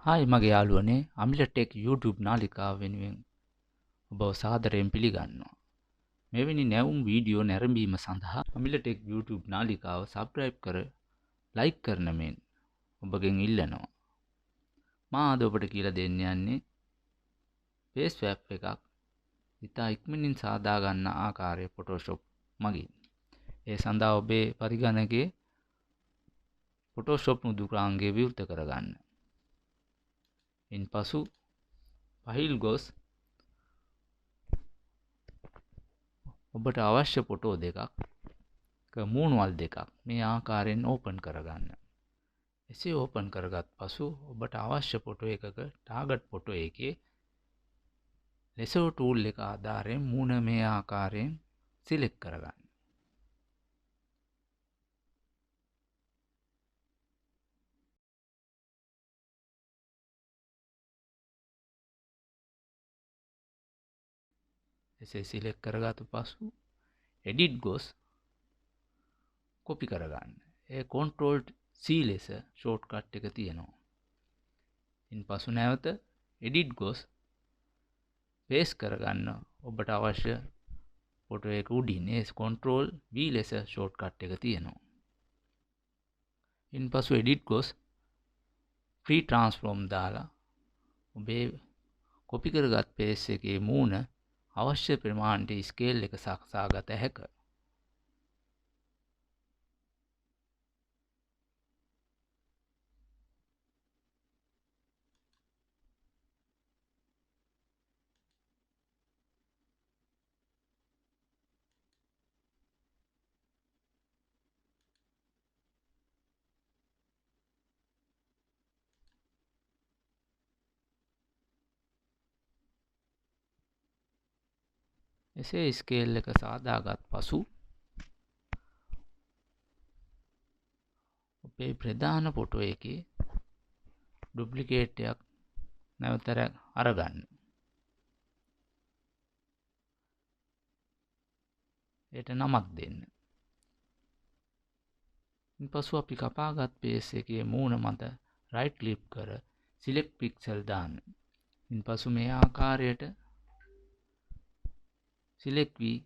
Hi මගේ යාළුවනේ අමිලටෙක් YouTube නාලිකාව වෙනුවෙන් ඔබව සාදරයෙන් පිළිගන්නවා. මෙවැනි නැවුම් වීඩියෝ නැරඹීම සඳහා අමිලටෙක් YouTube නාලිකාව සබ්ස්ක්‍රයිබ් කර ලයික් කරන මෙන් ඔබගෙන් ඉල්ලනවා. මා අද ඔබට කියලා දෙන්න යන්නේ ෆේස් ස්වැප් එකක් ඉතා ඉක්මනින් සාදා ගන්න ආකාරය Photoshop මගින්. ඒ සඳහා ඔබේ පරිගණකයේ Photoshop මුදුකාංගය විවෘත කරගන්න. ඉන්පසු ෆයිල් ගොස් ඔබට අවශ්‍ය ෆොටෝ දෙකක් මූණුවල් දෙකක් මේ ආකාරයෙන් ඕපන් කරගන්න. එසේ ඕපන් කරගත් පසු ඔබට අවශ්‍ය ෆොටෝ එකක ටාගට් ෆොටෝ එකේ ලෙසෝ ටූල් එක ආධාරයෙන් මූණ මේ ආකාරයෙන් සිලෙක්ට් කරගන්න. එසේ සිලෙක්ට් කරගත්තු පසු එඩිට් ගොස් කොපි කරගන්න. ඒ Ctrl C ලෙස ෂෝට්කට් එක තියෙනවා. ඉන්පසු නැවත එඩිට් ගොස් පේස්ට් කරගන්න ඔබට අවශ්‍ය ෆොටෝ එක උඩින් ඒ Ctrl V ලෙස ෂෝට්කට් එක තියෙනවා. ඉන්පසු එඩිට් ගොස් ෆ්‍රී ට්‍රාන්ස්ෆෝර්ම් දාලා ඔබේ කොපි කරගත් පේස් එකේ මූණ අවශ්‍ය ප්‍රමාණයට ස්කේල් එක සකසා ගත හැක. එසේ ස්කේල් එක සාදාගත් පසු ඔබේ ප්‍රධාන ෆොටෝ එකේ ඩුප්ලිකේට් එකක් නැවත අරගන්න. ඒට නමක් දෙන්න. ඉන්පසු අපි කපාගත් පේස් එකේ මූණ මත රයිට් ක්ලික් කර සිලෙක්ට් පික්සල් දාන්න. ඉන්පසු මේ ආකාරයට සිලෙක්ට් වී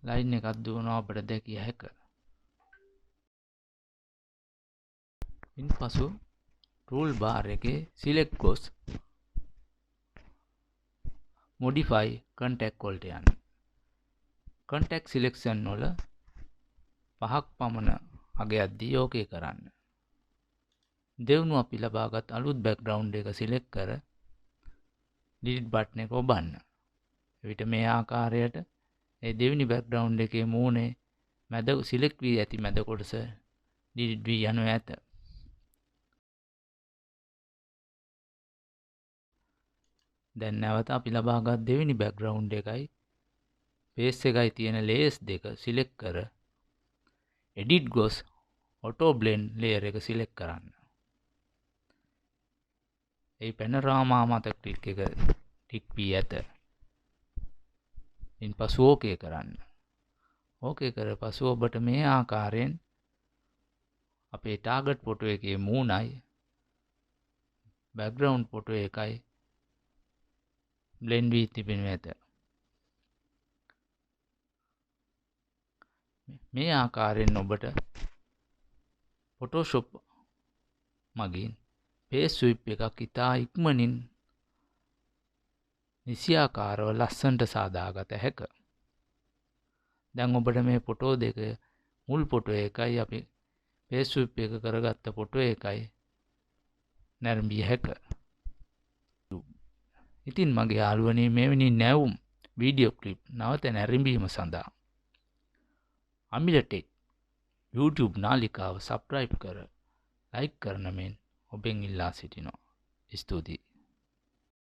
ලයින් එකක් දුවනවා අපට දැකිය හැක. ඉන්පසු ටූල් බාර් එකේ සිලෙක්ට් ගොස් මොඩිෆයි කොන්ටැක්ට් වලට යන්න. කොන්ටැක්ට් සිලෙක්ෂන් වල 5ක් පමණ අගයක් දී ඕකේ කරන්න. දෙවුණු අපි ලබාගත් අලුත් බෑග්ග්‍රවුන්ඩ් එක සිලෙක්ට් කර ඩිලීට් බටන් එක ඔබන්න. එවිට මේ ආකාරයට ඒ දෙවෙනි බෑග්ග්‍රවුන්ඩ් එකේ මූණේ මැද සිලෙක්ට් වී ඇති මැද කොටස ඩිලීට් වී යනු ඇත. දැන් නැවත අපි ලබාගත් දෙවෙනි බෑග්ග්‍රවුන්ඩ් එකයි ෆේස් එකයි තියෙන ලේයර්ස් දෙක සිලෙක්ට් කර එඩිට් ගොස් ඔටෝ බ්ලෙන්ඩ් ලේයර් එක සිලෙක්ට් කරන්න. ඒ පැනරාමා මත ක්ලික් එක ටික් වී ඇත. ඉන්පසු ඕකේ කරන්න. ඕකේ කර පසු ඔබට මේ ආකාරයෙන් අපේ ටාගට් ෆොටෝ එකේ මූණයි බෑග්ග්‍රවුන්ඩ් ෆොටෝ එකයි බ්ලෙන්ඩ් වී තිබෙනු ඇත. මේ ආකාරයෙන් ඔබට Photoshop මගින් ෆේස් ස්වීප් එකක් ඉතා ඉක්මනින් නිසියාකාරව ලස්සනට සාදාගත හැක. දැන් ඔබට මේ ෆොටෝ දෙක මුල් ෆොටෝ එකයි අපි ෆේස් ස්වීප් එක කරගත්ත ෆොටෝ එකයි නැරඹිය හැක. ඉතින් මගේ යාළුවනේ මෙවැනි නැවුම් වීඩියෝ ක්ලිප් නැවත නැරඹීම සඳහා අමිලටෙක් YouTube නාලිකාව සබ්ස්ක්‍රයිබ් කර ලයික් කරන මෙන් ඔබෙන් ඉල්ලා සිටිනවා. ස්තුතියි.